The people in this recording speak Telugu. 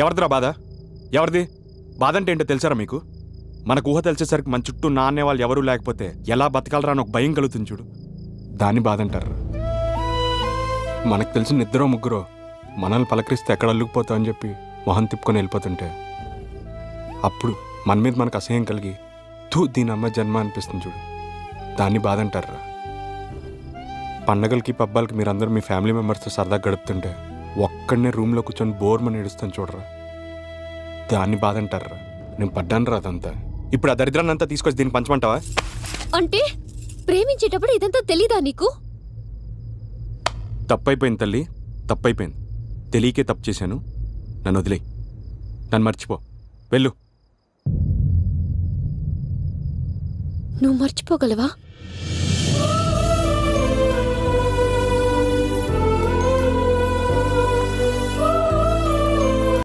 ఎవరిదిరా బాధ? ఎవరిది? బాధ అంటే ఏంటో తెలుసారా మీకు? మనకు ఊహ తెలిసేసరికి మన చుట్టూ నాన్నే వాళ్ళు ఎవరూ లేకపోతే ఎలా బతకాలరా అని ఒక భయం కలుగుతుంది చూడు, దాన్ని బాధ అంటారు. మనకు తెలిసిన ఇద్దరో ముగ్గురో మనల్ని పలకరిస్తే ఎక్కడ అల్లుకుపోతామని చెప్పి మొహం తిప్పుకొని వెళ్ళిపోతుంటే అప్పుడు మన మీద మనకు అసహ్యం కలిగి దీని అమ్మ జన్మ అనిపిస్తుంది చూడు, దాన్ని బాధ అంటారా. పండగలకి పబ్బాలకి మీరందరూ మీ ఫ్యామిలీ మెంబర్స్తో సరదాగా గడుపుతుంటే ఒక్కడనే రూమ్లో కూర్చొని బోర్మని ఏడుస్తాను చూడరా, దాన్ని బాధ అంటారా. నేను పడ్డాను రా అదంతా. ఇప్పుడు ఆ దరిద్రాన్ని అంతా తీసుకొచ్చి దీన్ని పంచమంటావా? అంటే ప్రేమించేటప్పుడు ఇదంతా తెలీదా నీకు? తప్పైపోయింది తల్లి, తప్పైపోయింది. తెలియకే తప్పు చేశాను, నన్ను వదిలేయి, నన్ను మర్చిపో, వెళ్ళు. నువ్వు మర్చిపోగలవా?